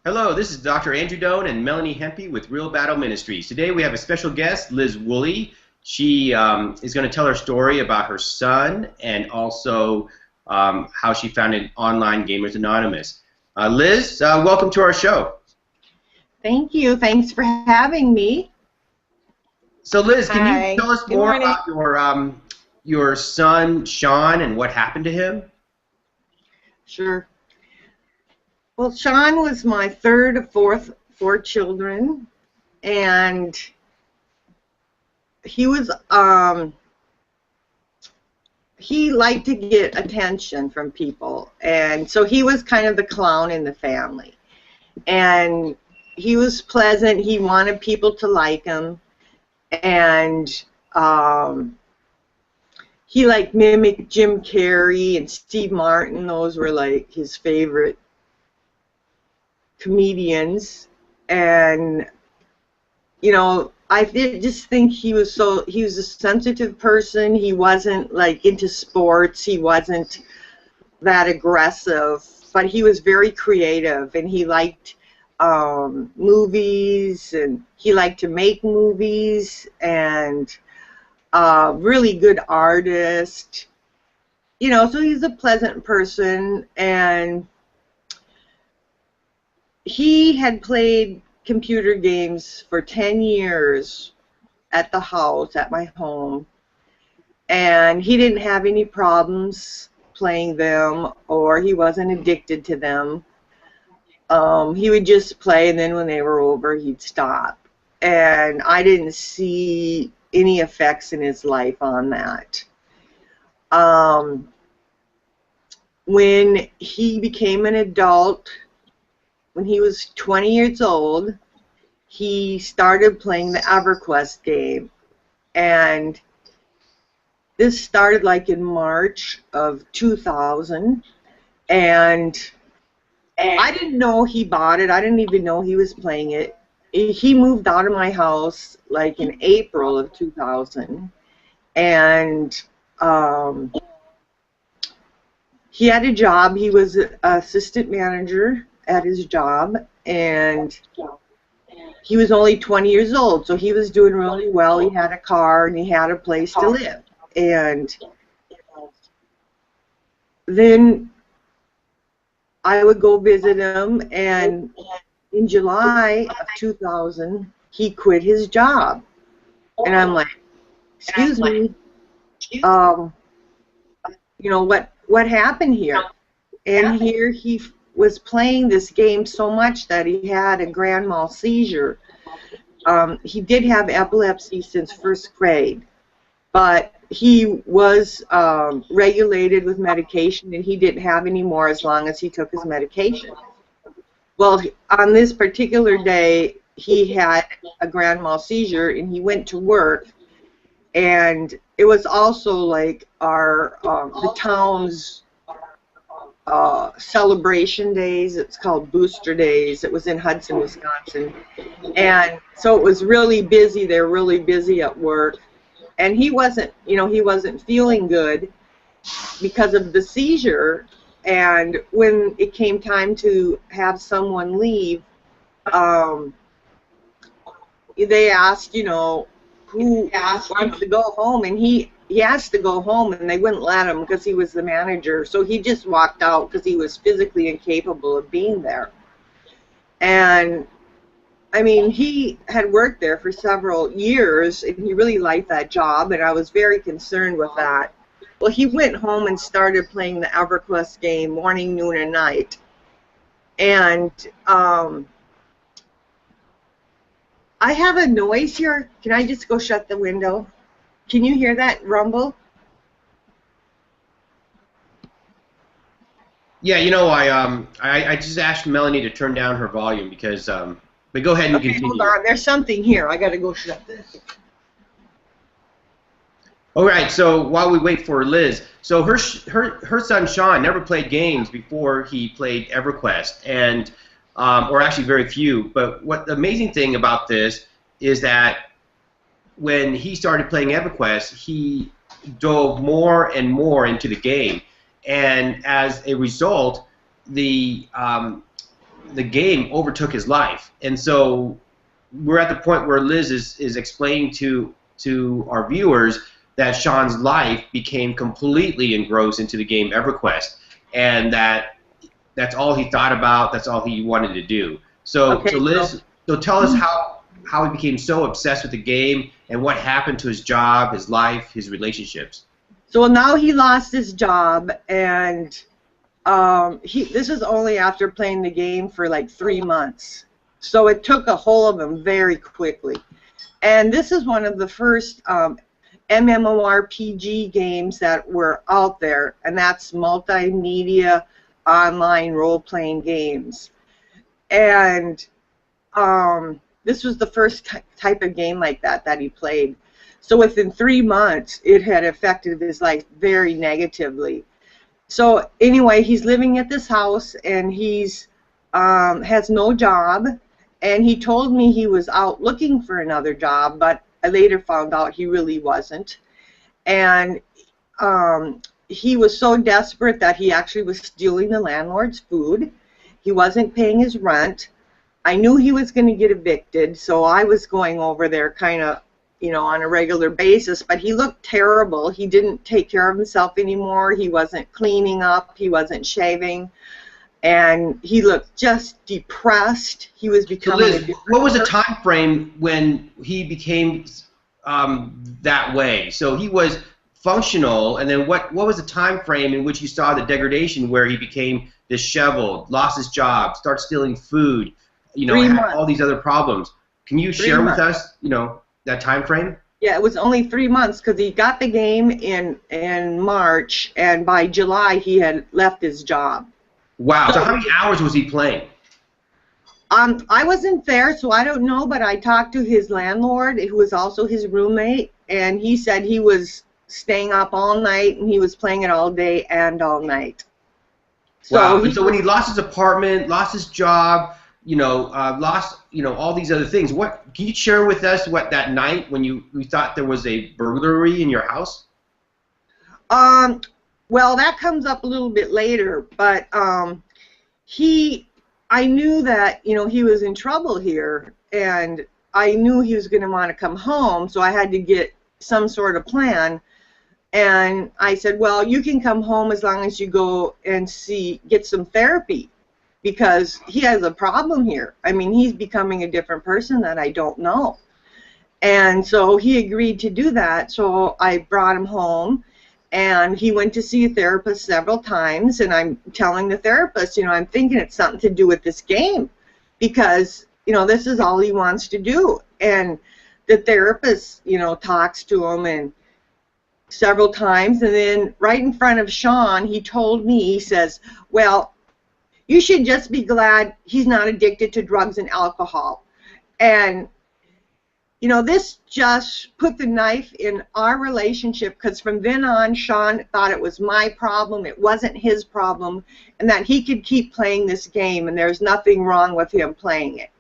Hello, this is Dr. Andrew Doan and Melanie Hempy with Real Battle Ministries. Today we have a special guest, Liz Woolley. She is going to tell her story about her son and also how she founded Online Gamers Anonymous. Liz, welcome to our show. Thank you. Thanks for having me. So Liz, can Hi. you tell us Good more morning. about your son, Sean, and what happened to him? Sure. Well, Sean was my third of four children, and he was he liked to get attention from people, and so he was kind of the clown in the family. And he was pleasant. He wanted people to like him, and he like mimicked Jim Carrey and Steve Martin. Those were like his favorite comedians. And you know, I just think he was a sensitive person. He wasn't like into sports. He wasn't that aggressive, but he was very creative, and he liked movies, and he liked to make movies, and really good artist. You know, so he's a pleasant person, and he had played computer games for 10 years at the house, at my home, and he didn't have any problems playing them, or he wasn't addicted to them. He would just play, and then when they were over, he'd stop. And I didn't see any effects in his life on that. When he became an adult, when he was 20 years old, he started playing the EverQuest game. And this started like in March of 2000. And I didn't know he bought it. I didn't even know he was playing it. He moved out of my house like in April of 2000. And he had a job. He was an assistant manager at his job, and he was only 20 years old, so he was doing really well. He had a car, and he had a place to live. And then I would go visit him, and in July of 2000, he quit his job. And I'm like, excuse me, you know, what happened here? And here he was playing this game so much that he had a grand mal seizure. He did have epilepsy since first grade, but he was regulated with medication, and he didn't have any more as long as he took his medication. Well, on this particular day, he had a grand mal seizure, and he went to work, and it was also like the town's celebration days. It's called Booster Days. It was in Hudson, Wisconsin, and so it was really busy. They were really busy at work, and he wasn't, you know, he wasn't feeling good because of the seizure. And when it came time to have someone leave, they asked, you know, who wants to go home, and he asked to go home, and they wouldn't let him because he was the manager. So he just walked out because he was physically incapable of being there. And I mean, he had worked there for several years, and he really liked that job, and I was very concerned with that. Well, he went home and started playing the EverQuest game morning, noon, and night. And I have a noise here. Can I just go shut the window? Can you hear that rumble? Yeah, you know, I just asked Melanie to turn down her volume because, but go ahead and continue. Hold on. There's something here. I got to go shut this. All right, so while we wait for Liz, so her son Sean never played games before he played EverQuest, and or actually very few. But what the amazing thing about this is that when he started playing EverQuest, he dove more and more into the game, and as a result, the the game overtook his life. And so we're at the point where Liz is explaining to our viewers that Sean's life became completely engrossed into the game EverQuest, and that's all he thought about, that's all he wanted to do. So, Okay, so Liz, so tell us how he became so obsessed with the game and what happened to his job, his life, his relationships. So now he lost his job, and this was only after playing the game for like 3 months. So it took a hold of him very quickly. And this is one of the first MMORPG games that were out there, and that's multimedia online role-playing games. And this was the first type of game like that he played. So within 3 months, it had affected his life very negatively. So anyway, he's living at this house, and he's has no job. And he told me he was out looking for another job, but I later found out he really wasn't. And he was so desperate that he actually was stealing the landlord's food. He wasn't paying his rent. I knew he was going to get evicted, so I was going over there kind of, on a regular basis, but he looked terrible. He didn't take care of himself anymore. He wasn't cleaning up. He wasn't shaving. And he looked just depressed. He was becoming so Liz, what was the time frame when he became that way? So he was functional, and then what was the time frame in which you saw the degradation where he became disheveled, lost his job, started stealing food, had all these other problems? Can you share with us, that time frame? Yeah, it was only 3 months because he got the game in March, and by July he had left his job. Wow. So how many hours was he playing? I wasn't there, so I don't know, but I talked to his landlord, who was also his roommate, and he said he was staying up all night, and he was playing it all day and all night. Wow. So when he lost his apartment, lost his job, lost, all these other things, what can you share with us what that night when you thought there was a burglary in your house? Well, that comes up a little bit later, but I knew that, he was in trouble here, and I knew he was going to want to come home, so I had to get some sort of plan. And I said, well, you can come home as long as you go and get some therapy, because he has a problem here. I mean, he's becoming a different person that I don't know. And so he agreed to do that, so I brought him home. And he went to see a therapist several times, and I'm telling the therapist, I'm thinking it's something to do with this game, because, this is all he wants to do. And the therapist, talks to him and several times, and then right in front of Sean, he told me, he says, well, you should just be glad he's not addicted to drugs and alcohol. And this just put the knife in our relationship, because from then on, Sean thought it was my problem, it wasn't his problem, and that he could keep playing this game, and there's nothing wrong with him playing it.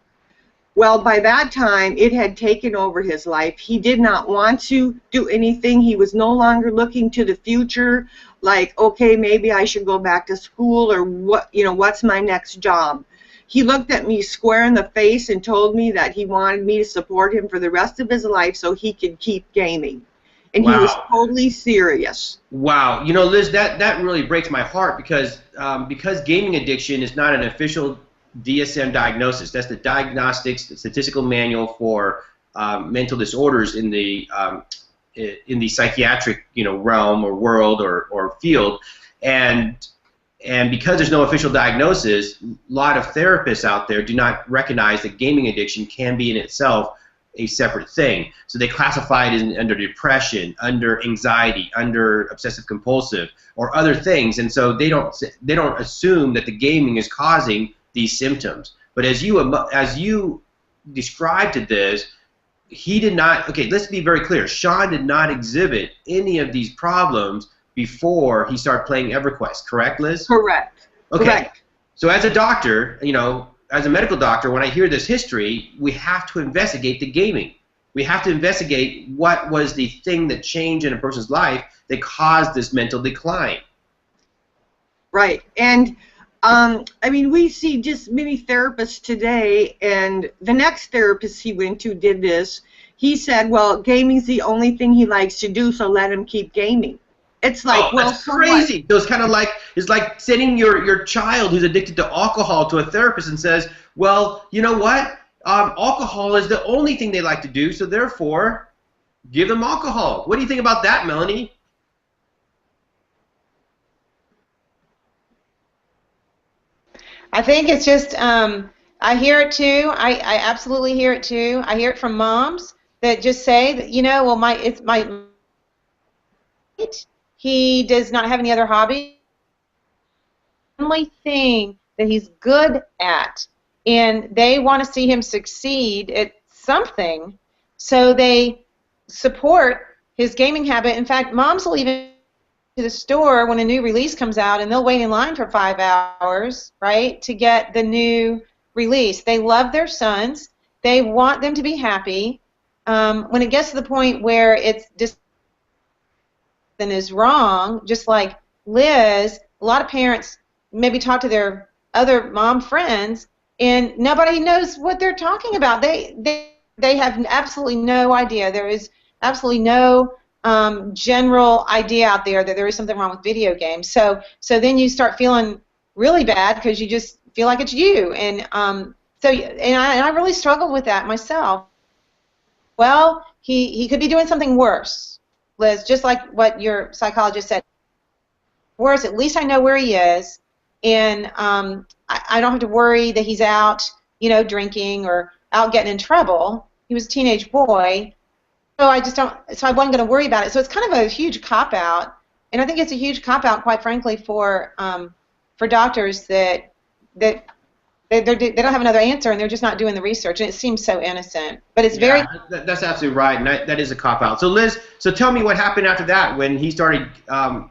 Well, by that time, it had taken over his life. He did not want to do anything. He was no longer looking to the future, like, okay, maybe I should go back to school, or what's my next job? He looked at me square in the face and told me that he wanted me to support him for the rest of his life so he could keep gaming. And Wow. He was totally serious. Wow. Liz, that really breaks my heart, because gaming addiction is not an official DSM diagnosis. That's the Diagnostics Statistical Manual for Mental Disorders in the psychiatric realm or world or field. And because there's no official diagnosis, a lot of therapists out there do not recognize that gaming addiction can be in itself a separate thing. So they classify it under depression, under anxiety, under obsessive compulsive, or other things. And so they don't assume that the gaming is causing these symptoms. But as you described this, he did not. Okay, let's be very clear. Sean did not exhibit any of these problems before he started playing EverQuest, correct, Liz? Correct. Okay. Correct. So as a doctor, as a medical doctor, when I hear this history, we have to investigate the gaming. We have to investigate what was the thing that changed in a person's life that caused this mental decline. Right. And I mean, we see just many therapists today, and the next therapist he went to did this. He said, well, gaming's the only thing he likes to do, so let him keep gaming. It's like, Oh, well, that's so crazy. So it's like sending your child who's addicted to alcohol to a therapist and says, well, you know what? Alcohol is the only thing they like to do, so therefore, give them alcohol. What do you think about that, Melanie? I think it's just, I hear it too. I absolutely hear it too. I hear it from moms that just say that, you know, well, it's my he does not have any other hobby. The only thing that he's good at, and they want to see him succeed at something, so they support his gaming habit. In fact, moms will even to the store when a new release comes out, and they'll wait in line for 5 hours, right, to get the new release. They love their sons. They want them to be happy. When it gets to the point where it's just is wrong, just like Liz, a lot of parents maybe talk to their other mom friends, and nobody knows what they're talking about. They have absolutely no idea. There is absolutely no general idea out there that there is something wrong with video games. So then you start feeling really bad because you just feel like it's you. And I really struggled with that myself. Well, he could be doing something worse, Liz, just like what your psychologist said. Worse, at least I know where he is, and I don't have to worry that he's out, you know, drinking or out getting in trouble. He was a teenage boy. So I wasn't going to worry about it. So it's kind of a huge cop-out, and I think it's a huge cop-out, quite frankly, for doctors that they don't have another answer, and they're just not doing the research, and it seems so innocent. But it's very... That's absolutely right, and that is a cop-out. So Liz, so tell me what happened after that when he started,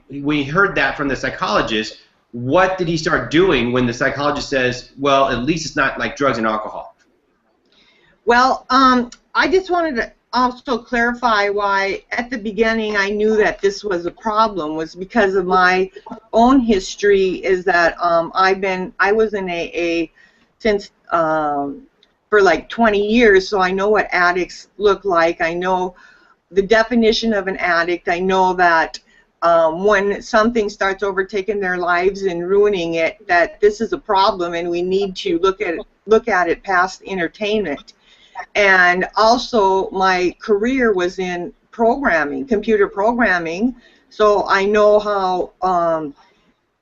when he heard that from the psychologist. What did he start doing when the psychologist says, well, at least it's not like drugs and alcohol? Well, I just wanted to also clarify why at the beginning I knew that this was a problem was because of my own history. Is that I was in AA since for like 20 years, so I know what addicts look like. I know the definition of an addict. I know that when something starts overtaking their lives and ruining it, that this is a problem, and we need to look at it past entertainment. And also, my career was in programming, computer programming, so I know how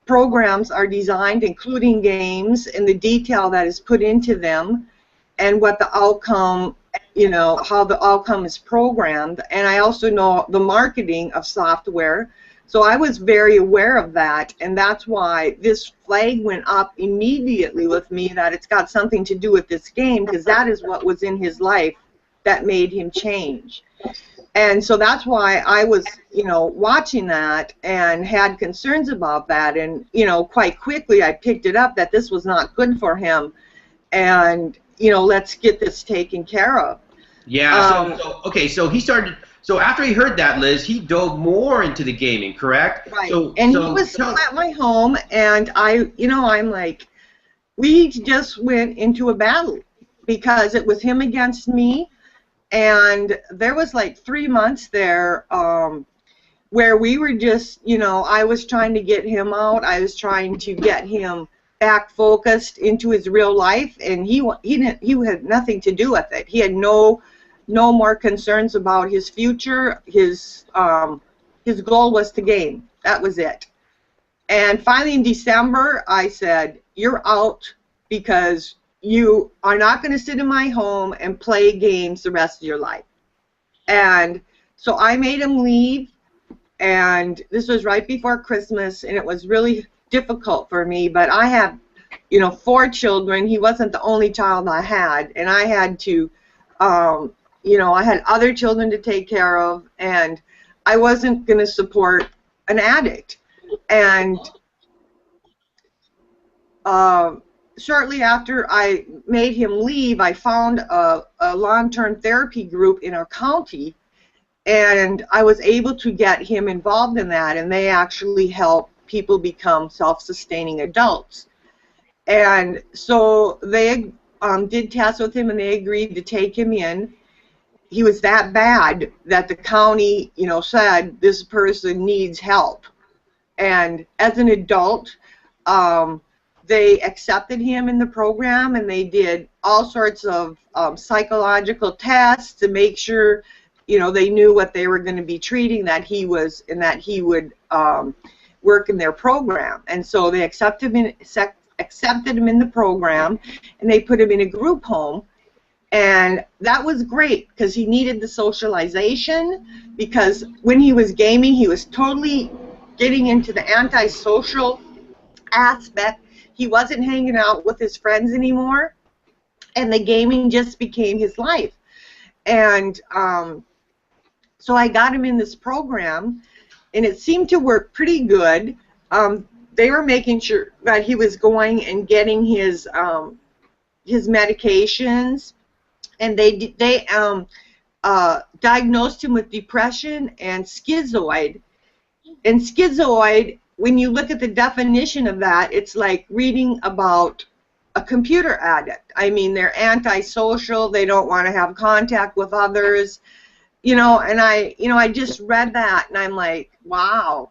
programs are designed, including games, and the detail that is put into them, and what the outcome, you know, how the outcome is programmed. And I also know the marketing of software, so I was very aware of that, and that's why this flag went up immediately with me, that it's got something to do with this game, because that is what was in his life that made him change. And so that's why I was, you know, watching that and had concerns about that, and, you know, quite quickly I picked it up that this was not good for him, and, you know, let's get this taken care of. Yeah, okay, so he started... So after he heard that, Liz, he dove more into the gaming, correct? Right. And he was at my home, and I'm like, we just went into a battle because it was him against me, and there was like 3 months there where we were just, you know, I was trying to get him out. I was trying to get him back focused into his real life, and he had nothing to do with it. He had no more concerns about his future. His goal was to game. That was it. And finally in December, I said, you're out, because you are not going to sit in my home and play games the rest of your life. And so I made him leave, and this was right before Christmas, and it was really difficult for me, but I have, you know, 4 children. He wasn't the only child I had, and I had to you know, I had other children to take care of, and I wasn't going to support an addict. And shortly after I made him leave, I found a long-term therapy group in our county, and I was able to get him involved in that, and they actually help people become self-sustaining adults. And so they did tests with him, and they agreed to take him in. He was that bad that the county, you know, said this person needs help. And as an adult, they accepted him in the program, and they did all sorts of psychological tests to make sure, you know, they knew what they were going to be treating, that he was, and that he would work in their program. And so they accepted him in the program, and they put him in a group home. And that was great because he needed the socialization, because when he was gaming, he was totally getting into the antisocial aspect. He wasn't hanging out with his friends anymore, and the gaming just became his life. And so I got him in this program, and it seemed to work pretty good. They were making sure that he was going and getting his medications, and they diagnosed him with depression and schizoid. And schizoid, when you look at the definition of that, it's like reading about a computer addict. I mean, they're antisocial. They don't want to have contact with others. You know, and I just read that, and I'm like, wow.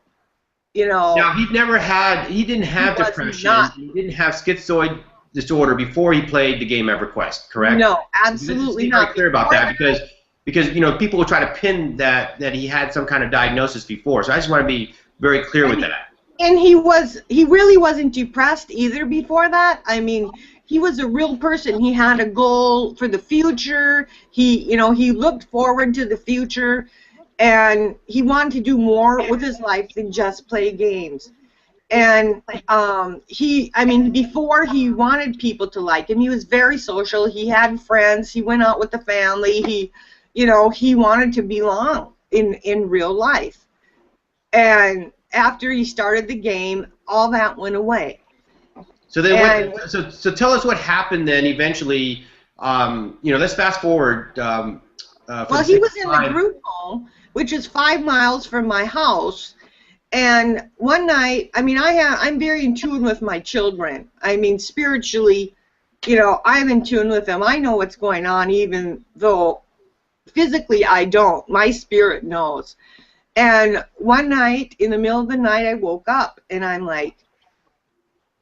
You know. Now, he didn't have depression. He didn't have schizoid disorder before he played the game EverQuest, correct? No, absolutely not. Be very clear about that, because you know, people will try to pin that he had some kind of diagnosis before. So I just want to be very clear with that. And he really wasn't depressed either before that. I mean, he was a real person. He had a goal for the future. He looked forward to the future, and he wanted to do more with his life than just play games. And before he wanted people to like him. He was very social. He had friends. He went out with the family. He wanted to belong in real life. And after he started the game, all that went away. So then, so tell us what happened then. Eventually, let's fast forward. Well, he was in the group home, which is 5 miles from my house. And one night, I'm very in tune with my children. I mean, spiritually, I'm in tune with them. I know what's going on, even though physically I don't. My spirit knows. And one night, in the middle of the night, I woke up, and I'm like,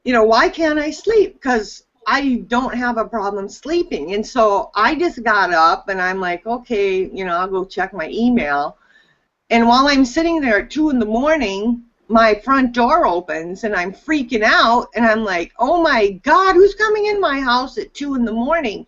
why can't I sleep? Because I don't have a problem sleeping. And so I just got up, and I'm like, okay, I'll go check my email. And while I'm sitting there at 2 in the morning, my front door opens, and I'm freaking out, and I'm like, oh my God, who's coming in my house at 2 in the morning?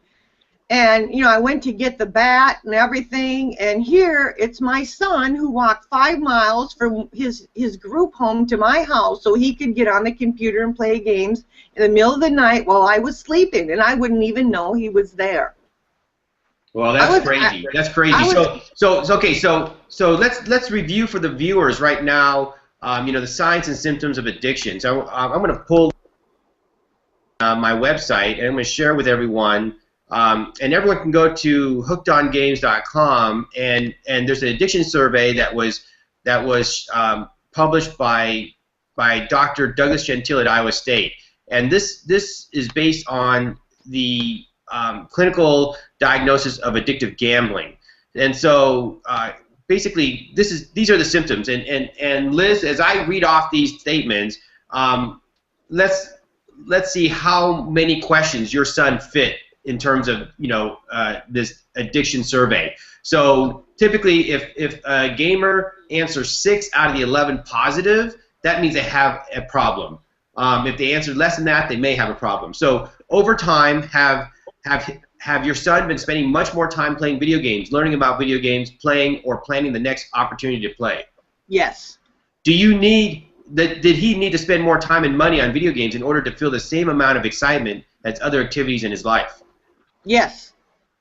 And, I went to get the bat and everything, and here it's my son who walked 5 miles from his group home to my house so he could get on the computer and play games in the middle of the night while I was sleeping, and I wouldn't even know he was there. Well, that's crazy. That's crazy. So let's review for the viewers right now. The signs and symptoms of addiction. So I'm going to pull my website, and I'm going to share with everyone. And everyone can go to hookedongames.com, and there's an addiction survey that was published by Dr. Douglas Gentile at Iowa State, and this is based on the clinical diagnosis of addictive gambling. And so basically, these are the symptoms. And Liz, as I read off these statements, let's see how many questions your son fit in terms of this addiction survey. So typically, if a gamer answers 6 out of the 11 positive, that means they have a problem. If they answered less than that, they may have a problem. So over time, have your son been spending much more time playing video games, learning about video games, playing, or planning the next opportunity to play? Yes. Did he need to spend more time and money on video games in order to feel the same amount of excitement as other activities in his life? Yes.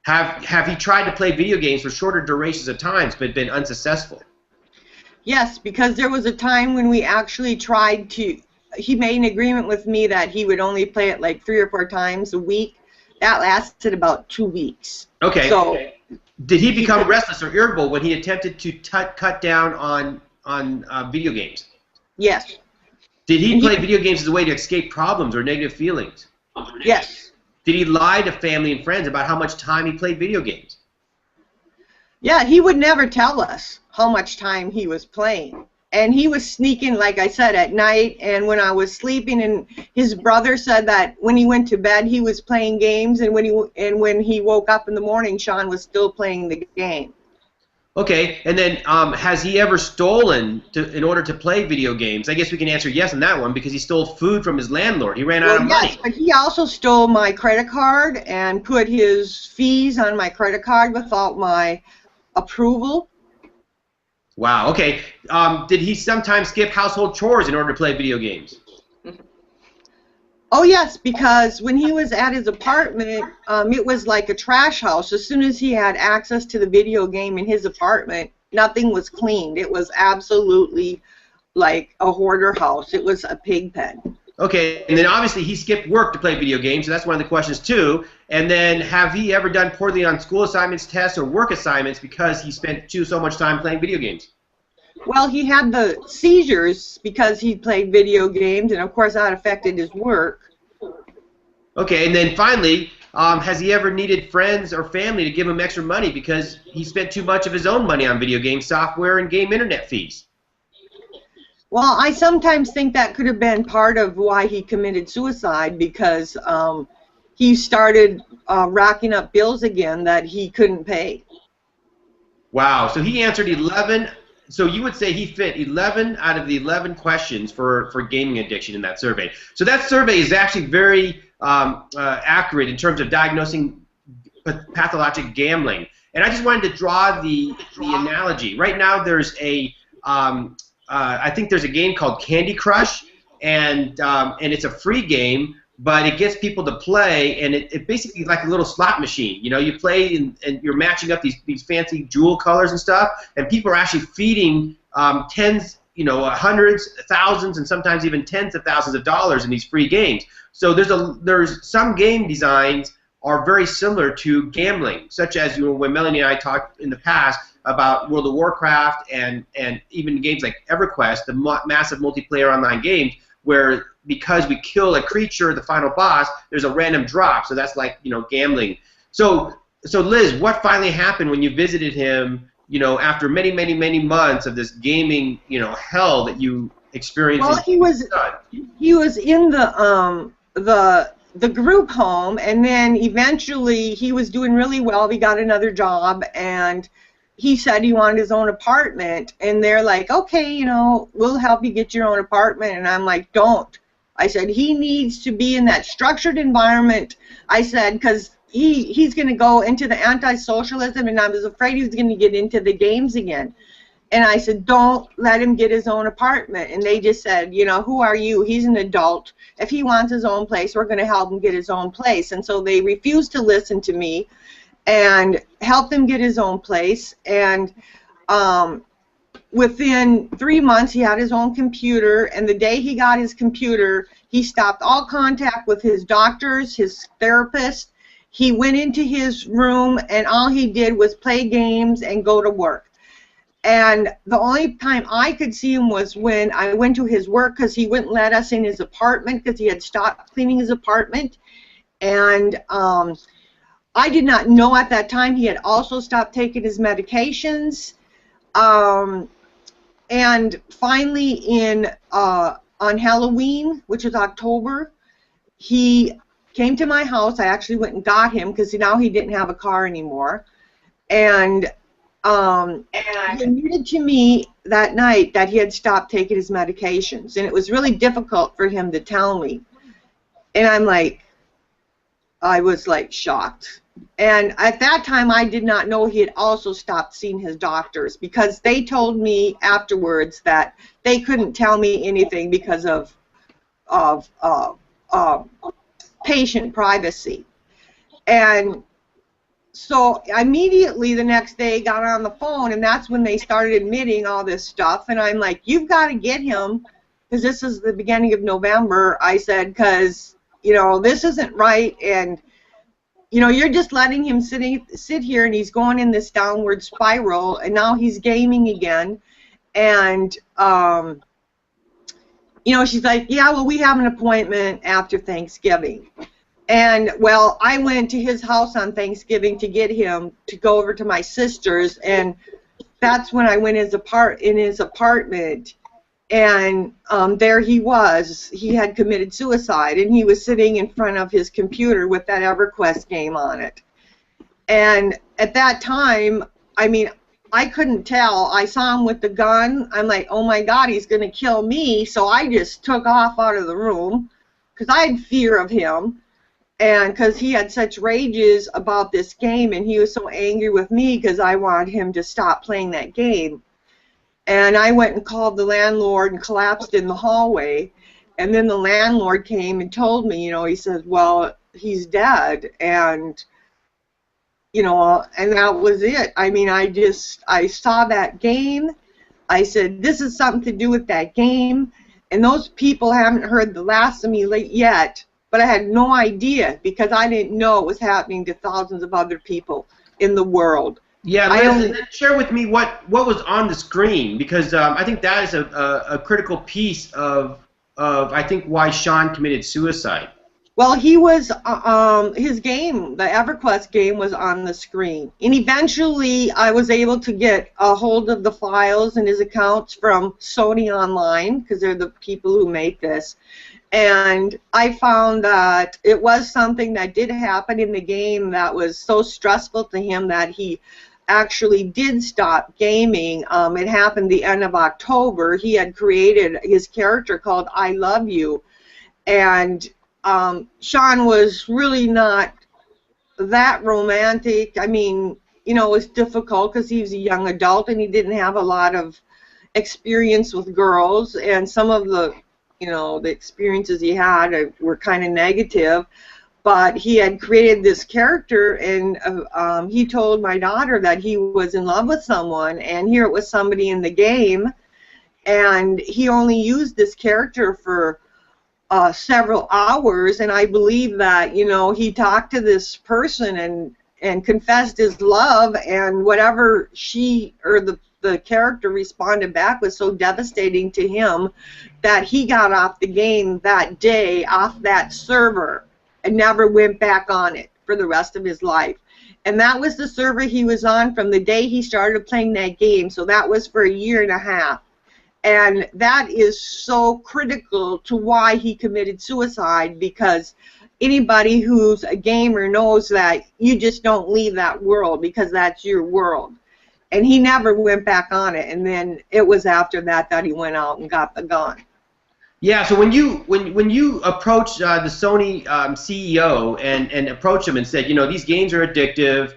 Have he tried to play video games for shorter durations of times but been unsuccessful? Yes, because there was a time when we actually tried to. He made an agreement with me that he would only play it like 3 or 4 times a week. That lasted about 2 weeks. Okay. So, did he become restless or irritable when he attempted to cut down on video games? Yes. Did he play video games as a way to escape problems or negative feelings? Yes. Did he lie to family and friends about how much time he played video games? Yeah, he would never tell us how much time he was playing. And he was sneaking, like I said, at night and when I was sleeping. And his brother said that when he went to bed, he was playing games, and when he woke up in the morning, Sean was still playing the game. Okay, and then has he ever stolen in order to play video games? I guess we can answer yes on that one because he stole food from his landlord. He ran out of money. Yes, but he also stole my credit card and put his fees on my credit card without my approval. Wow, okay. Did he sometimes skip household chores in order to play video games? Oh, yes, because when he was at his apartment, it was like a trash house. As soon as he had access to the video game in his apartment, nothing was cleaned. It was absolutely like a hoarder house. It was a pig pen. Okay, and then obviously he skipped work to play video games, so that's one of the questions too. And then have he ever done poorly on school assignments, tests, or work assignments because he spent so much time playing video games? Well, he had the seizures because he played video games, and of course that affected his work. Okay, and then finally, has he ever needed friends or family to give him extra money because he spent too much of his own money on video game software and game internet fees? Well, I sometimes think that could have been part of why he committed suicide, because he started racking up bills again that he couldn't pay. Wow, so he answered 11. So you would say he fit 11 out of the 11 questions for gaming addiction in that survey. So that survey is actually very accurate in terms of diagnosing pathologic gambling. And I just wanted to draw the analogy. Right now there's I think there's a game called Candy Crush, and it's a free game, but it gets people to play, and it basically like a little slot machine. You know, you play and you're matching up these fancy jewel colors and stuff, and people are actually feeding tens, hundreds, thousands, and sometimes even tens of thousands of dollars in these free games. So there's some game designs are very similar to gambling, such as when Melanie and I talked in the past about World of Warcraft and even games like EverQuest, the massive multiplayer online games, where because we kill a creature, the final boss, there's a random drop. So that's like gambling. So Liz, what finally happened when you visited him? After many months of this gaming hell that you experienced. Well, he was in the group home, and then eventually he was doing really well. He got another job, and he said he wanted his own apartment, and they're like, okay, we'll help you get your own apartment. And I'm like, don't. I said, he needs to be in that structured environment. I said, because he's going to go into the anti-socialism, and I was afraid he was going to get into the games again. And I said, don't let him get his own apartment. And they just said, who are you? He's an adult. If he wants his own place, we're going to help him get his own place. And so they refused to listen to me and helped him get his own place. And within 3 months, he had his own computer. And the day he got his computer, he stopped all contact with his doctors, his therapist. He went into his room, and all he did was play games and go to work. And the only time I could see him was when I went to his work, because he wouldn't let us in his apartment because he had stopped cleaning his apartment. And I did not know at that time he had also stopped taking his medications. And finally, on Halloween, which is October, he came to my house. I actually went and got him because now he didn't have a car anymore. And he admitted to me that night that he had stopped taking his medications, and it was really difficult for him to tell me. And I was like shocked. And at that time, I did not know he had also stopped seeing his doctors, because they told me afterwards that they couldn't tell me anything because of patient privacy. And so immediately the next day got on the phone, and that's when they started admitting all this stuff. And I'm like, you've got to get him, because this is the beginning of November. I said, because this isn't right, and you're just letting him sit here, and he's going in this downward spiral, and now he's gaming again. And she's like, yeah, well, we have an appointment after Thanksgiving. And, well, I went to his house on Thanksgiving to get him to go over to my sister's, and that's when I went in his apartment, and there he was. He had committed suicide, and he was sitting in front of his computer with that EverQuest game on it. And at that time, I mean, I couldn't tell. I saw him with the gun. I'm like, oh my God, he's going to kill me. So I just took off out of the room because I had fear of him. And because he had such rages about this game, and he was so angry with me because I wanted him to stop playing that game. And I went and called the landlord and collapsed in the hallway. And then the landlord came and told me, you know, he said, well, he's dead. And, you know, and that was it. I mean, I saw that game. I said, this is something to do with that game. And those people haven't heard the last of me yet. But I had no idea because I didn't know it was happening to thousands of other people in the world. Yeah, Liz, share with me what was on the screen, because I think that is a critical piece of I think why Sean committed suicide. Well, he was his game, the EverQuest game, was on the screen, and eventually I was able to get a hold of the files and his accounts from Sony Online, because they're the people who make this. And I found that it was something that did happen in the game that was so stressful to him that he actually did stop gaming. It happened the end of October. He had created his character called I Love You. And Sean was really not that romantic. I mean, you know, it was difficult because he was a young adult and he didn't have a lot of experience with girls. And some of the the experiences he had were kind of negative, but he had created this character, and he told my daughter that he was in love with someone, and here it was somebody in the game, and he only used this character for several hours, and I believe that, you know, he talked to this person and confessed his love, and whatever she or the character responded back was so devastating to him that he got off the game that day, off that server, and never went back on it for the rest of his life. And that was the server he was on from the day he started playing that game, so that was for 1.5 years. And that is so critical to why he committed suicide, because anybody who's a gamer knows that you just don't leave that world because that's your world. And he never went back on it, and then it was after that that he went out and got the gun. Yeah, so when you approached the Sony CEO and approached him and said, you know, these games are addictive,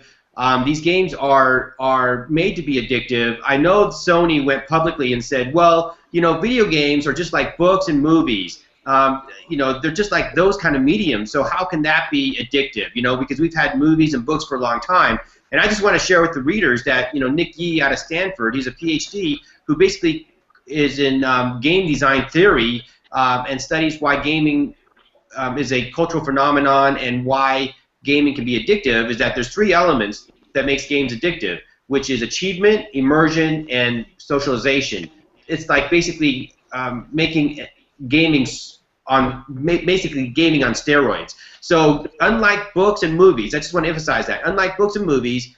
these games are made to be addictive. I know Sony went publicly and said, well, you know, video games are just like books and movies. You know, they're just like those kind of mediums. So how can that be addictive? You know, because we've had movies and books for a long time. And I just want to share with the readers that, you know, Nick Yee out of Stanford, he's a PhD who basically is in game design theory and studies why gaming is a cultural phenomenon and why gaming can be addictive. Is that there's 3 elements that makes games addictive, which is achievement, immersion, and socialization. It's like basically making gaming basically gaming on steroids. So unlike books and movies, I just want to emphasize that, unlike books and movies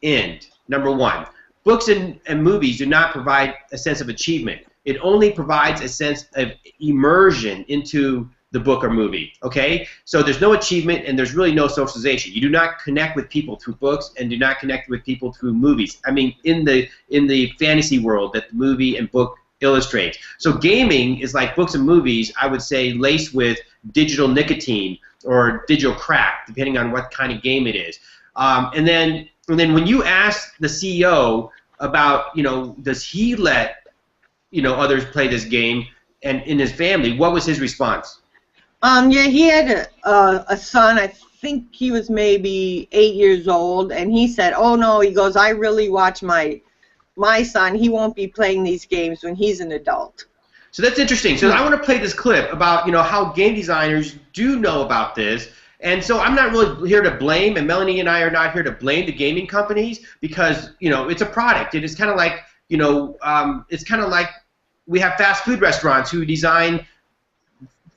end, number 1. Books and movies do not provide a sense of achievement. It only provides a sense of immersion into the book or movie, okay? So there's no achievement and there's really no socialization. You do not connect with people through books and do not connect with people through movies. I mean, in the fantasy world that the movie and book illustrates. So gaming is like books and movies, I would say, laced with digital nicotine or digital crack, depending on what kind of game it is. And then when you ask the CEO about, you know, does he let, you know, others play this game and in his family, what was his response? Yeah, he had a son. I think he was maybe 8 years old, and he said, "Oh no," he goes, "I really watch my son. He won't be playing these games when he's an adult." So that's interesting. So I want to play this clip about, you know, how game designers do know about this. And so I'm not really here to blame, and Melanie and I are not here to blame the gaming companies because, you know, it's a product. It is kind of like, you know, it's kind of like we have fast food restaurants who design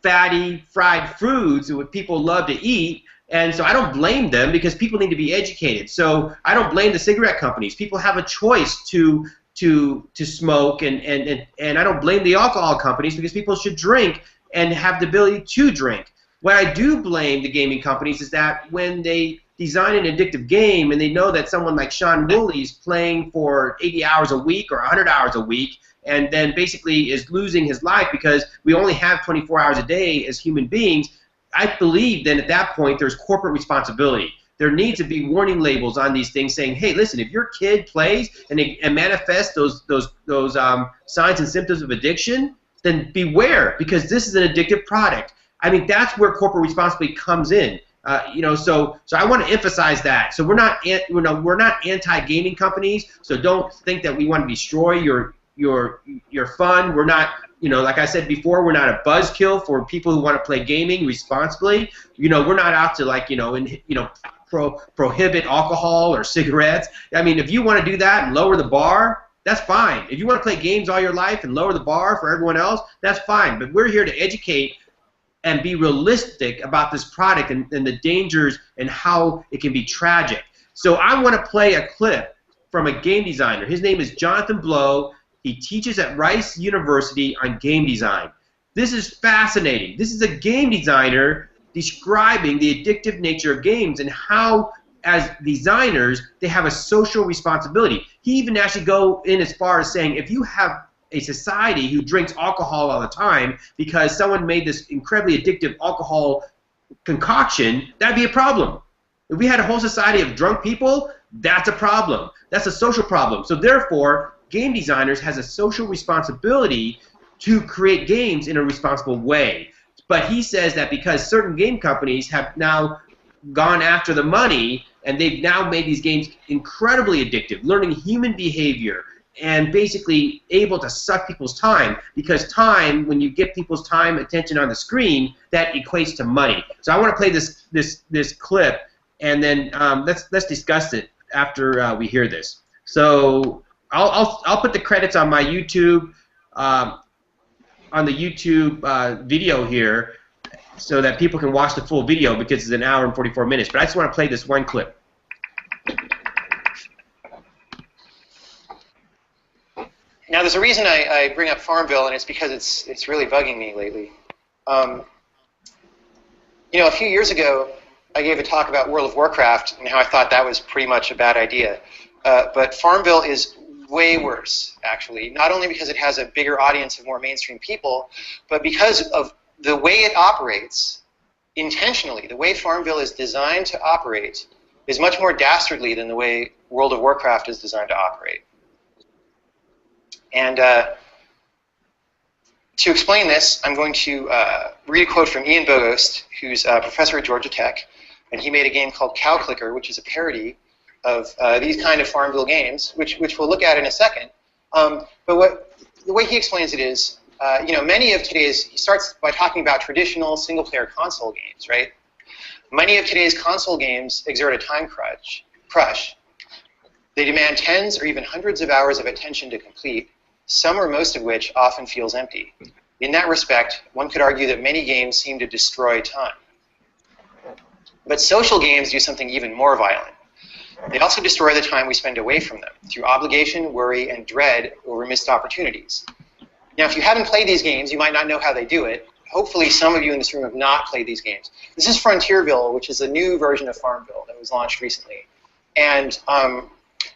fatty, fried foods that people love to eat. And so I don't blame them because people need to be educated. So I don't blame the cigarette companies. People have a choice to smoke, and I don't blame the alcohol companies because people should drink and have the ability to drink. What I do blame the gaming companies is that when they design an addictive game and they know that someone like Sean Woolley is playing for 80 hours a week or 100 hours a week and then basically is losing his life because we only have 24 hours a day as human beings, I believe then at that point there's corporate responsibility. There needs to be warning labels on these things saying, hey, listen, if your kid plays and manifests those signs and symptoms of addiction, then beware, because this is an addictive product. I mean, that's where corporate responsibility comes in. So I want to emphasize that. So we're not anti-gaming companies. So don't think that we want to destroy your fun. We're not, like I said before, we're not a buzzkill for people who want to play gaming responsibly. We're not out to prohibit alcohol or cigarettes. I mean, if you want to do that and lower the bar, that's fine. If you want to play games all your life and lower the bar for everyone else, that's fine. But we're here to educate and be realistic about this product and the dangers and how it can be tragic. So I want to play a clip from a game designer. His name is Jonathan Blow. He teaches at Rice University on game design. This is fascinating. This is a game designer describing the addictive nature of games and how, as designers, they have a social responsibility. He even actually go in as far as saying, if you have a society who drinks alcohol all the time because someone made this incredibly addictive alcohol concoction, that'd be a problem. If we had a whole society of drunk people, that's a problem. That's a social problem. So therefore, game designers has a social responsibility to create games in a responsible way. But he says that because certain game companies have now gone after the money and they've now made these games incredibly addictive, learning human behavior and basically able to suck people's time, because time, when you get people's time, attention on the screen, that equates to money. So I want to play this clip, and then let's discuss it after we hear this. So I'll put the credits on my YouTube, on the YouTube video here, so that people can watch the full video because it's an hour and 44 minutes. But I just want to play this one clip. Now, there's a reason I bring up Farmville, and it's because it's really bugging me lately. A few years ago, I gave a talk about World of Warcraft and how I thought that was pretty much a bad idea. But Farmville is way worse, actually, not only because it has a bigger audience of more mainstream people, but because of the way it operates intentionally. The way Farmville is designed to operate is much more dastardly than the way World of Warcraft is designed to operate. And to explain this, I'm going to read a quote from Ian Bogost, who's a professor at Georgia Tech, and he made a game called Cow Clicker, which is a parody of these kind of Farmville games, which we'll look at in a second. But the way he explains it is, many of today's, he starts by talking about traditional single-player console games, right? Many of today's console games exert a time crush. They demand tens or even hundreds of hours of attention to complete, some or most of which often feels empty. In that respect, one could argue that many games seem to destroy time. But social games do something even more violent. They also destroy the time we spend away from them through obligation, worry, and dread over missed opportunities. Now, if you haven't played these games, you might not know how they do it. Hopefully, some of you in this room have not played these games. This is Frontierville, which is a new version of Farmville that was launched recently. And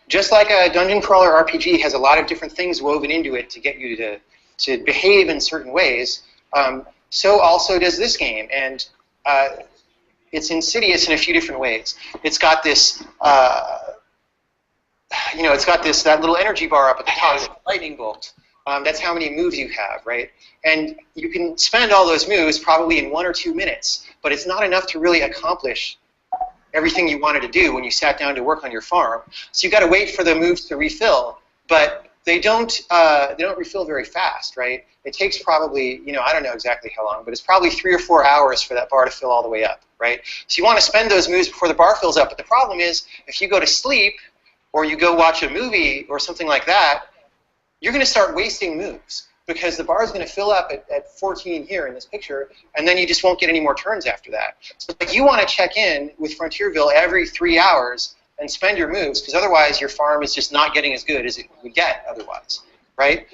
just like a dungeon crawler RPG has a lot of different things woven into it to get you to behave in certain ways, so also does this game. And it's insidious in a few different ways. It's got this, that little energy bar up at the top, lightning bolt. That's how many moves you have, right? And you can spend all those moves probably in 1 or 2 minutes, but it's not enough to really accomplish everything you wanted to do when you sat down to work on your farm. So you've got to wait for the moves to refill, but they don't refill very fast, right? It takes probably, I don't know exactly how long, but it's probably 3 or 4 hours for that bar to fill all the way up, right? So you want to spend those moves before the bar fills up, but the problem is if you go to sleep or you go watch a movie or something like that, you're going to start wasting moves. because the bar is going to fill up at 14 here in this picture, and then you just won't get any more turns after that. So like, you want to check in with Frontierville every 3 hours and spend your moves, because otherwise your farm is just not getting as good as it would get otherwise, right?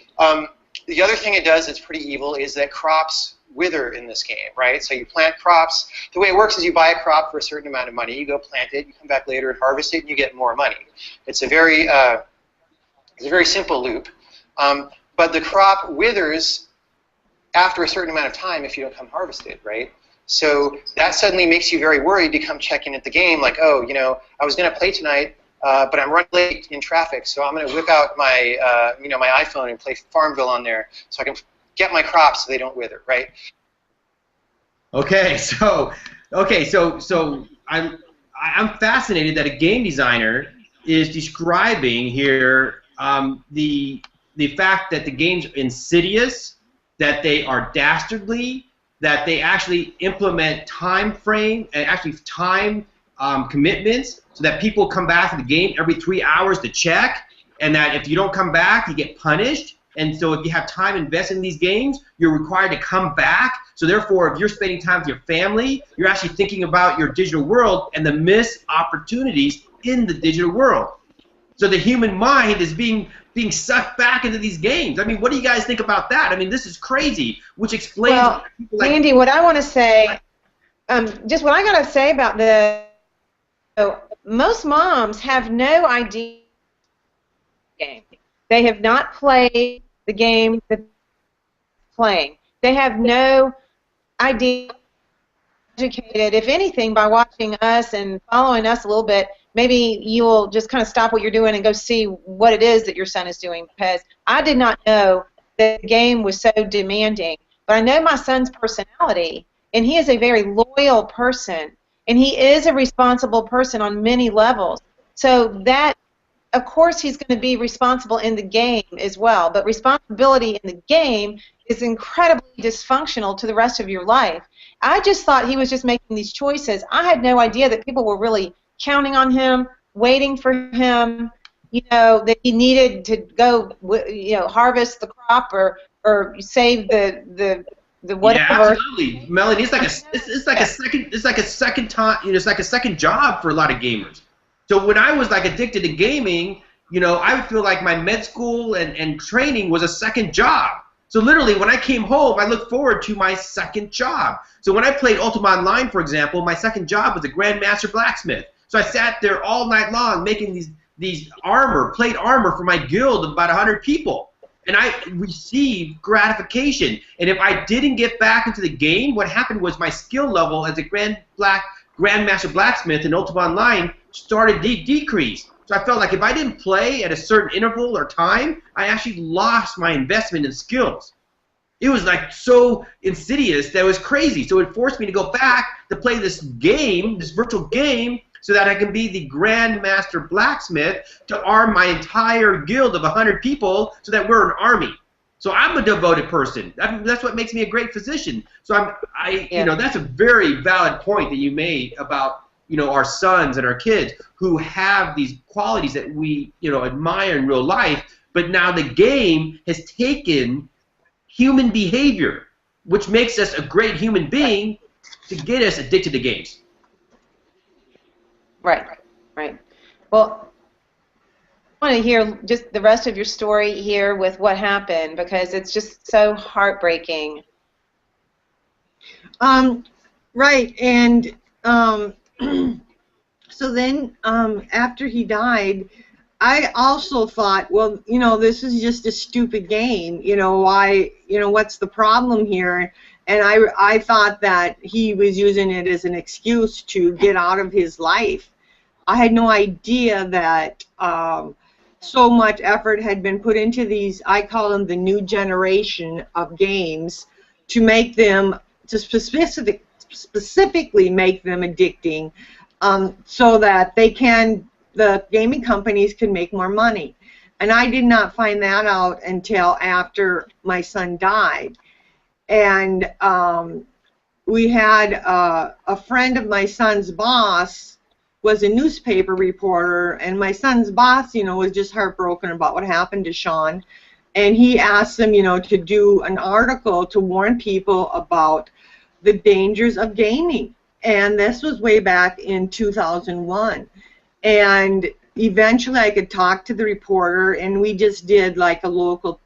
The other thing it does that's pretty evil is that crops wither in this game, right? So you plant crops. The way it works is you buy a crop for a certain amount of money, you go plant it, you come back later and harvest it, and you get more money. It's a very simple loop. But the crop withers after a certain amount of time if you don't come harvest it, right? So that suddenly makes you very worried to come check in at the game, like, oh, you know, I was going to play tonight, but I'm running late in traffic, so I'm going to whip out my, you know, my iPhone and play Farmville on there so I can get my crops so they don't wither, right? Okay, so I'm fascinated that a game designer is describing here the fact that the game's insidious, that they are dastardly, that they actually implement time frame and actually time commitments so that people come back to the game every 3 hours to check, and that if you don't come back, you get punished. And so if you have time invested in these games, you're required to come back. So therefore, if you're spending time with your family, you're actually thinking about your digital world and the missed opportunities in the digital world. So the human mind is being sucked back into these games. I mean, what do you guys think about that? I mean, this is crazy, which explains why people like... Andy, what I want to say, just what I got to say about most moms have no idea the game. They have not played the game that they're playing. They have no idea. Educated, if anything, by watching us and following us a little bit, maybe you will just kind of stop what you're doing and go see what it is that your son is doing, because I did not know that the game was so demanding. But I know my son's personality, and he is a very loyal person, and he is a responsible person on many levels. So that, of course, he's going to be responsible in the game as well, but responsibility in the game is incredibly dysfunctional to the rest of your life. I just thought he was just making these choices. I had no idea that people were really counting on him, waiting for him, you know, that he needed to go, you know, harvest the crop or save the whatever. Yeah, absolutely, Melanie. It's like a second time. You know, it's like a second job for a lot of gamers. So when I was like addicted to gaming, you know, I would feel like my med school and training was a second job. So literally, when I came home, I looked forward to my second job. So when I played Ultima Online, for example, my second job was a Grandmaster Blacksmith. So I sat there all night long making these plate armor for my guild of about 100 people. And I received gratification. And if I didn't get back into the game, what happened was my skill level as a Grandmaster Blacksmith in Ultima Online started to decrease. So I felt like if I didn't play at a certain interval or time, I actually lost my investment in skills. It was like so insidious that it was crazy. So it forced me to go back to play this game, this virtual game, so that I can be the Grandmaster Blacksmith to arm my entire guild of 100 people so that we're an army. So I'm a devoted person. That's what makes me a great physician. So you know, that's a very valid point that you made about, you know, our sons and our kids who have these qualities that we, you know, admire in real life, but now the game has taken human behavior, which makes us a great human being, to get us addicted to games. Right, right. Well, I want to hear just the rest of your story here with what happened, because it's just so heartbreaking. Right, and so then after he died, I also thought, well, you know, this is just a stupid game. You know, why? You know, what's the problem here? And I thought that he was using it as an excuse to get out of his life. I had no idea that so much effort had been put into these, I call them the new generation of games, to make them, to specifically make them addicting, so that the gaming companies can make more money. And I did not find that out until after my son died. And we had a friend of my son's boss was a newspaper reporter, and my son's boss, you know, was just heartbroken about what happened to Sean. and he asked them, you know, to do an article to warn people about the dangers of gaming. And this was way back in 2001. And eventually I could talk to the reporter, and we just did like a local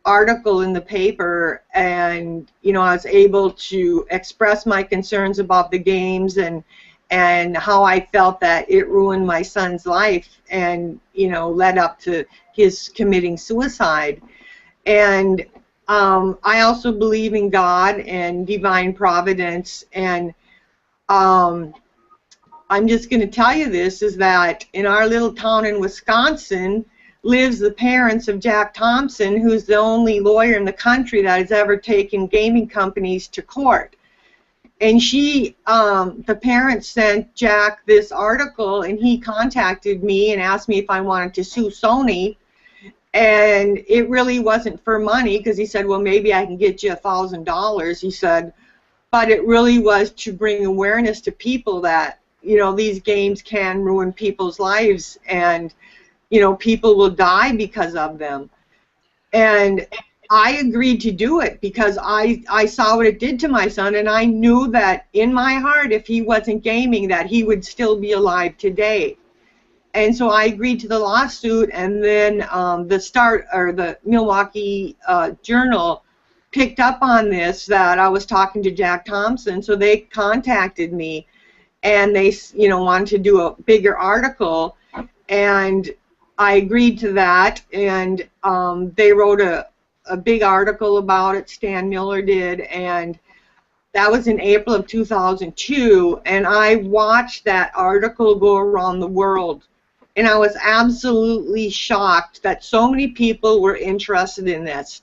article in the paper, and you know, I was able to express my concerns about the games and how I felt that it ruined my son's life and, you know, led up to his committing suicide. And I also believe in God and divine providence, and I'm just going to tell you this, is that in our little town in Wisconsin lives the parents of Jack Thompson, who's the only lawyer in the country that has ever taken gaming companies to court. And the parents sent Jack this article, and he contacted me and asked me if I wanted to sue Sony. And it really wasn't for money, because he said, well, maybe I can get you $1,000, he said. But it really was to bring awareness to people that, you know, these games can ruin people's lives, and, you know, people will die because of them. And I agreed to do it because I saw what it did to my son, and I knew that in my heart, if he wasn't gaming, that he would still be alive today. And so I agreed to the lawsuit, and then the Milwaukee Journal picked up on this, that I was talking to Jack Thompson, so they contacted me, and they, you know, wanted to do a bigger article, and I agreed to that, and they wrote a big article about it, Stan Miller did, and that was in April of 2002, and I watched that article go around the world, and I was absolutely shocked that so many people were interested in this.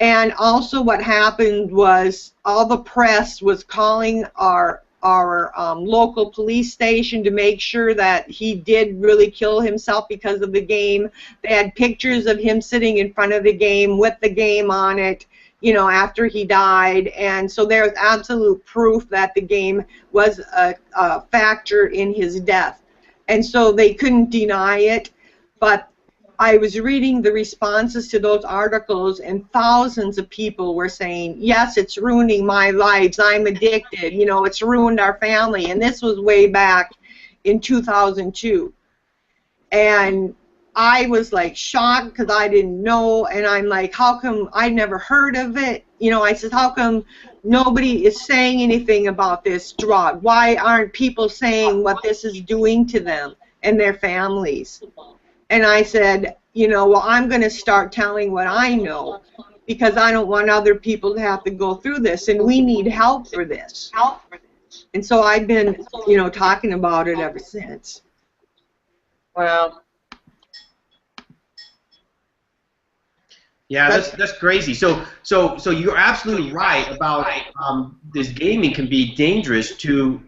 And also what happened was all the press was calling our local police station to make sure that he did really kill himself because of the game. They had pictures of him sitting in front of the game with the game on it, you know, after he died. And so there's absolute proof that the game was a factor in his death. And so they couldn't deny it. But I was reading the responses to those articles, and thousands of people were saying, yes, it's ruining my lives, I'm addicted, you know, it's ruined our family. And this was way back in 2002. And I was like shocked because I didn't know, and I'm like, how come I never heard of it? You know, I said, how come nobody is saying anything about this drug? Why aren't people saying what this is doing to them and their families? And I said, you know, well, I'm going to start telling what I know, because I don't want other people to have to go through this, and we need help for this. And so I've been, you know, talking about it ever since. Wow. Yeah, that's crazy. So you're absolutely right about this gaming can be dangerous to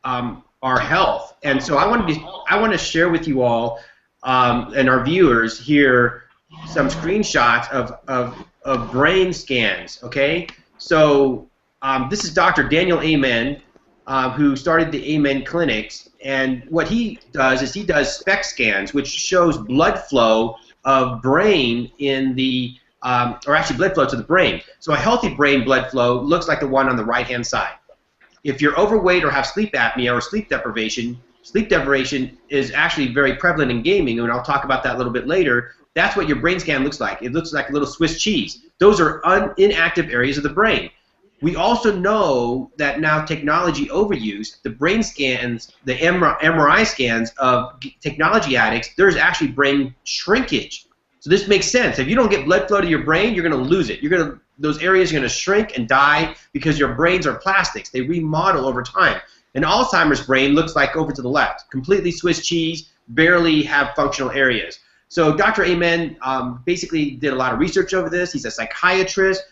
our health, and so I want to share with you all and our viewers here some screenshots of brain scans. Okay, so this is Dr. Daniel Amen, who started the Amen Clinics, and what he does is he does SPECT scans, which shows blood flow of brain in the, or actually blood flow to the brain. So a healthy brain blood flow looks like the one on the right-hand side. If you're overweight or have sleep apnea or sleep deprivation is actually very prevalent in gaming, and I'll talk about that a little bit later. That's what your brain scan looks like. It looks like a little Swiss cheese. Those are inactive areas of the brain. We also know that now technology overuse, the brain scans, the MRI scans of technology addicts, there's actually brain shrinkage. So this makes sense. If you don't get blood flow to your brain, you're going to lose it. Those areas are going to shrink and die because your brains are plastics. They remodel over time. An Alzheimer's brain looks like over to the left, completely Swiss cheese, barely have functional areas. So Dr. Amen basically did a lot of research over this. He's a psychiatrist.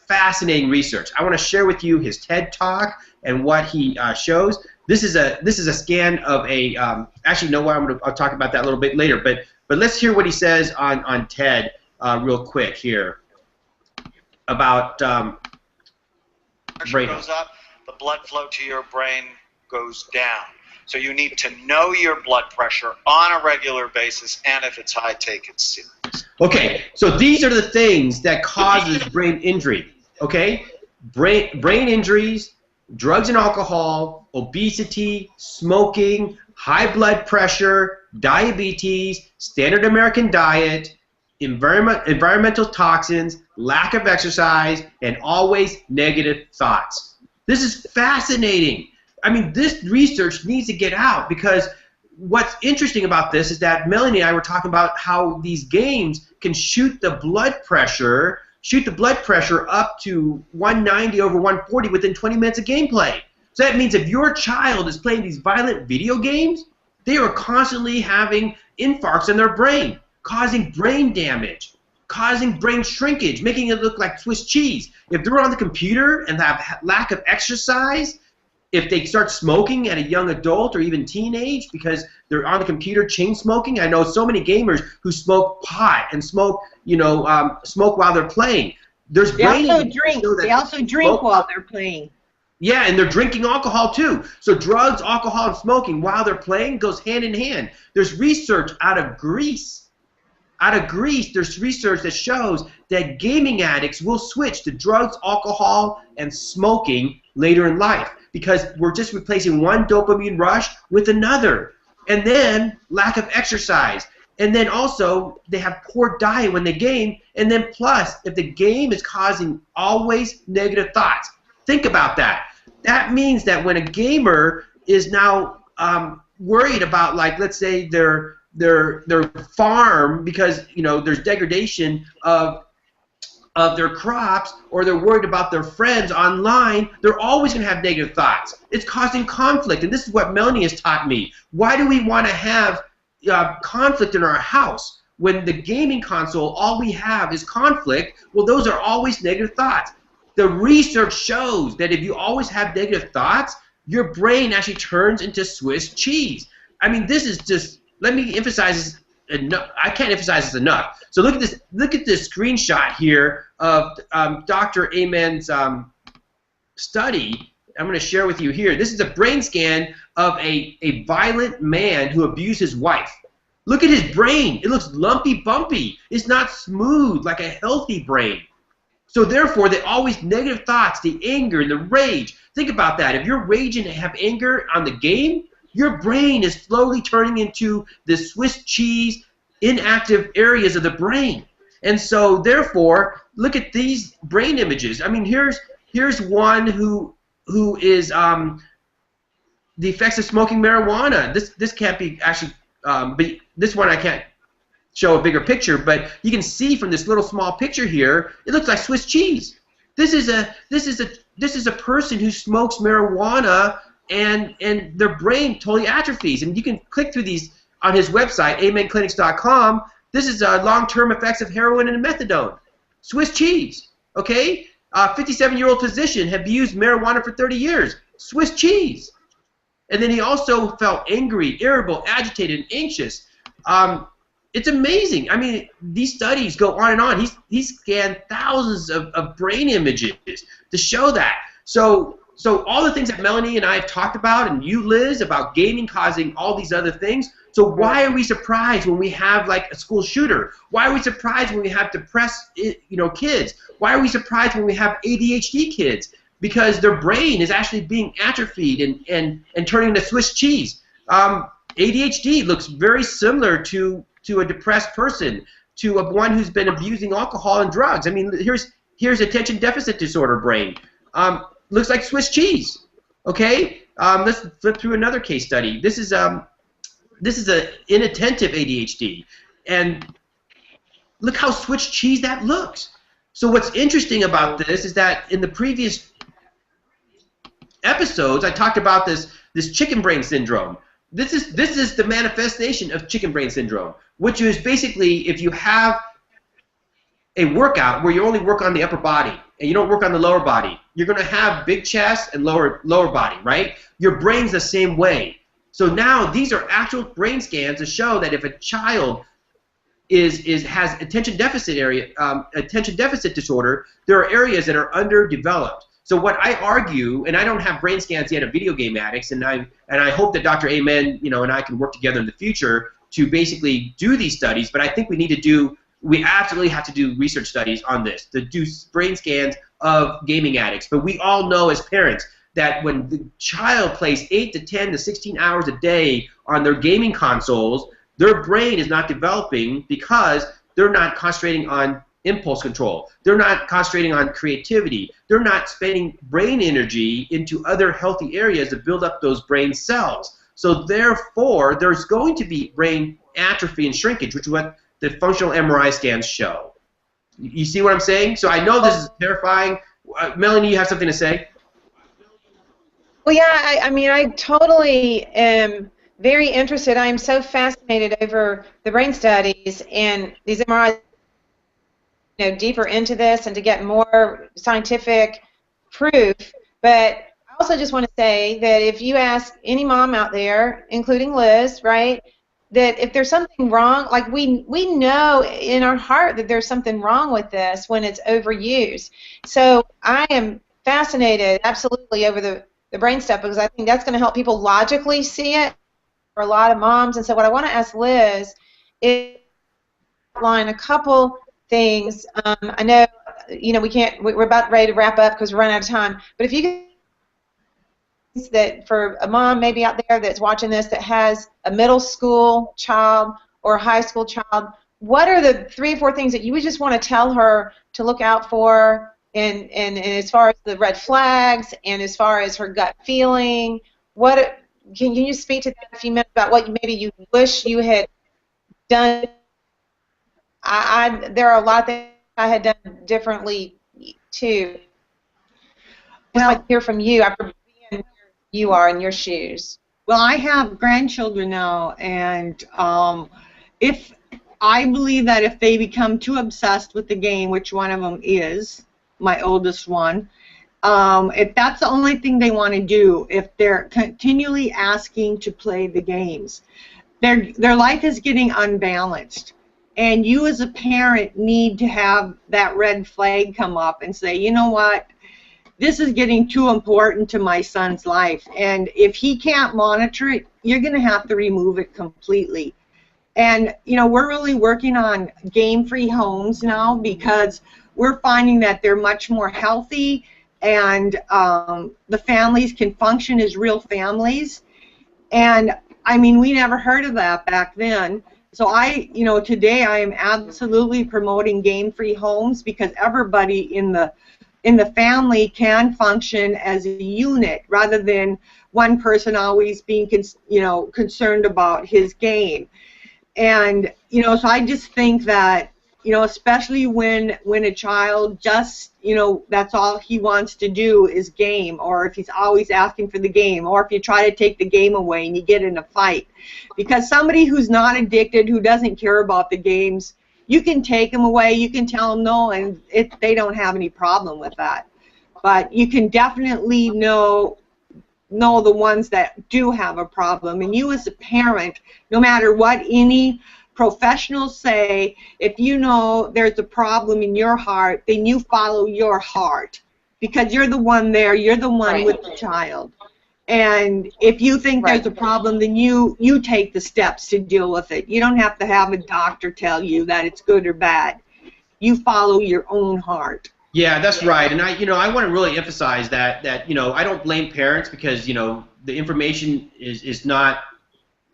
Fascinating research. I want to share with you his TED Talk and what he shows. This is a scan of a. Actually, no, I'll talk about that a little bit later. But let's hear what he says on TED real quick here about pressure goes up, the blood flow to your brain goes down. So you need to know your blood pressure on a regular basis, and if it's high, take it serious. Okay, so these are the things that causes brain injury. Okay, brain injuries, drugs and alcohol, obesity, smoking, high blood pressure, diabetes, standard American diet, environmental toxins, lack of exercise, and always negative thoughts. This is fascinating. I mean, this research needs to get out, because what's interesting about this is that Melanie and I were talking about how these games can shoot the blood pressure up to 190 over 140 within 20 minutes of gameplay. So that means if your child is playing these violent video games, they are constantly having infarcts in their brain, causing brain damage, causing brain shrinkage, making it look like Swiss cheese. If they're on the computer and have lack of exercise, if they start smoking at a young adult or even teenage because they're on the computer chain smoking, I know so many gamers who smoke pot and smoke while they're playing. There's They also drink while they're playing. Yeah, and they're drinking alcohol too. So drugs, alcohol, and smoking while they're playing goes hand in hand. There's research out of Greece. There's research that shows that gaming addicts will switch to drugs, alcohol, and smoking later in life, because we're just replacing one dopamine rush with another. And then lack of exercise. And then also they have poor diet when they game. And then plus, if the game is causing always negative thoughts, think about that. That means that when a gamer is now worried about, like, let's say their farm, because there's degradation of their crops, or they're worried about their friends online, they're always going to have negative thoughts. It's causing conflict, and this is what Melanie has taught me. Why do we want to have conflict in our house when the gaming console, all we have is conflict? Well, those are always negative thoughts. The research shows that if you always have negative thoughts, your brain actually turns into Swiss cheese. I mean, this is just, let me emphasize this enough. I can't emphasize this enough. So look at this. Look at this screenshot here of Dr. Amen's study. I'm going to share with you here. This is a brain scan of a violent man who abused his wife. Look at his brain. It looks lumpy, bumpy. It's not smooth like a healthy brain. So therefore, they always negative thoughts, the anger, the rage. Think about that. If you're raging and have anger on the game, your brain is slowly turning into the Swiss cheese, inactive areas of the brain. And so therefore, look at these brain images. I mean, here's one who is the effects of smoking marijuana. This can't be actually, but this one I can't show a bigger picture, but you can see from this little small picture here, it looks like Swiss cheese. This is a person who smokes marijuana, and their brain totally atrophies. And you can click through these on his website, amenclinics.com. This is long-term effects of heroin and methadone. Swiss cheese, okay? 57-year-old physician had used marijuana for 30 years. Swiss cheese. And then he also felt angry, irritable, agitated, and anxious. It's amazing. I mean, these studies go on and on. He's scanned thousands of brain images to show that. So all the things that Melanie and I have talked about, and you, Liz, about gaming causing all these other things. So why are we surprised when we have, like, a school shooter? Why are we surprised when we have depressed, kids? Why are we surprised when we have ADHD kids? Because their brain is actually being atrophied and turning into Swiss cheese. ADHD looks very similar to a depressed person, to one who's been abusing alcohol and drugs. I mean, here's attention deficit disorder brain. Looks like Swiss cheese. Okay, let's flip through another case study. This is a inattentive ADHD, and look how Swiss cheese that looks. So what's interesting about this is that in the previous episodes, I talked about this chicken brain syndrome. This is the manifestation of chicken brain syndrome, which is basically if you have a workout where you only work on the upper body and you don't work on the lower body, you're going to have big chest and lower body, right? Your brain's the same way. So now these are actual brain scans to show that if a child has attention deficit disorder, there are areas that are underdeveloped. So what I argue, and I don't have brain scans yet of video game addicts, and I hope that Dr. Amen, and I can work together in the future to basically do these studies. But I think we absolutely have to do research studies on this, to do brain scans of gaming addicts. But we all know as parents that when the child plays 8 to 10 to 16 hours a day on their gaming consoles, their brain is not developing because they're not concentrating on impulse control. They're not concentrating on creativity. They're not spending brain energy into other healthy areas to build up those brain cells. So therefore, there's going to be brain atrophy and shrinkage, which is what the functional MRI scans show. You see what I'm saying? So I know this is terrifying. Melanie, you have something to say? Well, yeah, I mean, I totally am very interested. I am so fascinated over the brain studies and these MRIs, deeper into this and to get more scientific proof. But I also just want to say that if you ask any mom out there, including Liz, right, that if there's something wrong, like we know in our heart that there's something wrong with this when it's overused. So I am fascinated absolutely over the brain stuff, because I think that's going to help people logically see it for a lot of moms. And so what I want to ask Liz is outline a couple things. I know, we're about ready to wrap up because we're running out of time. But if you could, that for a mom maybe out there that's watching this that has a middle school child or a high school child, what are the 3 or 4 things that you would just want to tell her to look out for, and as far as the red flags and as far as her gut feeling, can you speak to that a few minutes about what maybe you wish you had done? There are a lot of things I had done differently too. Well, I'd like to hear from you after being where you are in your shoes. Well, I have grandchildren now, and if I believe that if they become too obsessed with the game, which one of them is, my oldest one, if that's the only thing they want to do, if they're continually asking to play the games, their life is getting unbalanced. And you as a parent need to have that red flag come up and say, you know what, this is getting too important to my son's life. And if he can't monitor it, you're going to have to remove it completely. And, we're really working on game-free homes now because we're finding that they're much more healthy, and the families can function as real families. And, I mean, we never heard of that back then. So today I am absolutely promoting game-free homes because everybody in the family can function as a unit rather than one person always being concerned about his game. And so I just think that especially when a child just that's all he wants to do is game, or if he's always asking for the game, or if you try to take the game away and you get in a fight. Because somebody who's not addicted, who doesn't care about the games, you can take them away, you can tell them no, and they don't have any problem with that. But you can definitely know the ones that do have a problem. And you as a parent, no matter what any professionals say, if you know there's a problem in your heart, then you follow your heart because you're the one there, you're the one with the child. And if you think there's a problem, then you take the steps to deal with it. You don't have to have a doctor tell you that it's good or bad. You follow your own heart. Yeah, that's right. And I want to really emphasize that I don't blame parents because the information is not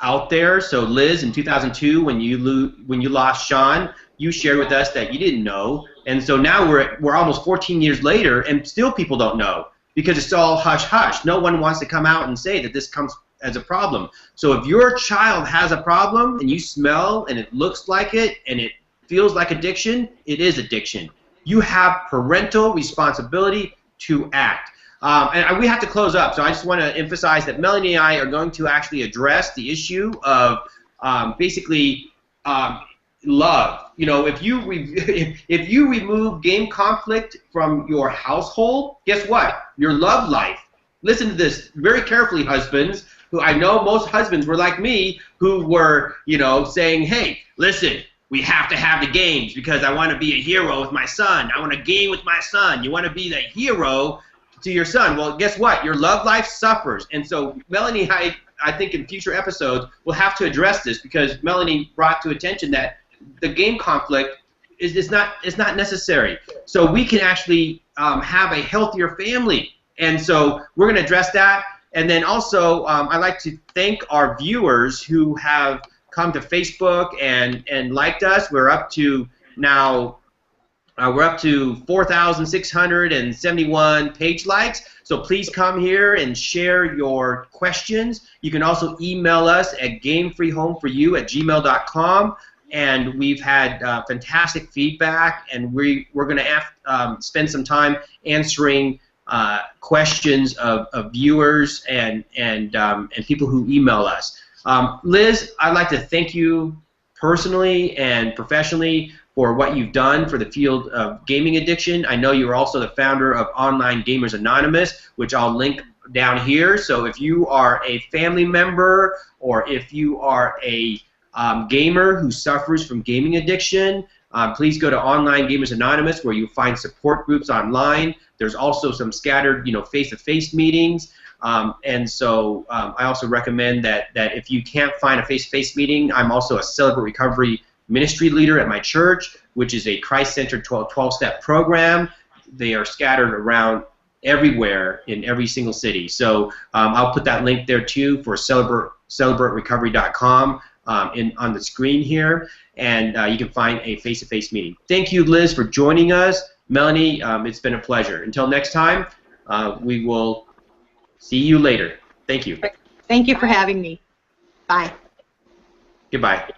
out there. So Liz, in 2002, when you lost Sean, you shared with us that you didn't know, and so now we're almost 14 years later, and still people don't know because it's all hush hush. No one wants to come out and say that this comes as a problem. So if your child has a problem and you smell and it looks like it and it feels like addiction, it is addiction. You have parental responsibility to act. And we have to close up, so I just want to emphasize that Melanie and I are going to actually address the issue of basically love. If you remove game conflict from your household, guess what? Your love life. Listen to this very carefully, husbands. Who I know most husbands were like me, who were saying, hey, listen, we have to have the games because I want to be a hero with my son. I want to game with my son. You want to be the hero to your son. Well, guess what? Your love life suffers. And so Melanie, I think in future episodes, we'll have to address this because Melanie brought to attention that the game conflict is not necessary. So we can actually have a healthier family. And so we're going to address that. And then also, I'd like to thank our viewers who have come to Facebook and liked us. We're up to now, we're up to 4,671 page likes. So please come here and share your questions. You can also email us at gamefreehomeforyou@gmail.com. And we've had fantastic feedback, and we're going to spend some time answering questions of viewers and people who email us. Liz, I'd like to thank you personally and professionally for what you've done for the field of gaming addiction. I know you're also the founder of Online Gamers Anonymous, which I'll link down here. So if you are a family member or if you are a gamer who suffers from gaming addiction, please go to Online Gamers Anonymous, where you'll find support groups online. There's also some scattered, face-to-face meetings. And so I also recommend that if you can't find a face-to-face meeting, I'm also a Celebrate Recovery ministry leader at my church, which is a Christ-centered 12-step program. They are scattered around everywhere in every single city. So I'll put that link there too for celebraterecovery.com on the screen here, and you can find a face-to-face meeting. Thank you, Liz, for joining us. Melanie, it's been a pleasure. Until next time, we will see you later. Thank you. Thank you for having me. Bye. Goodbye.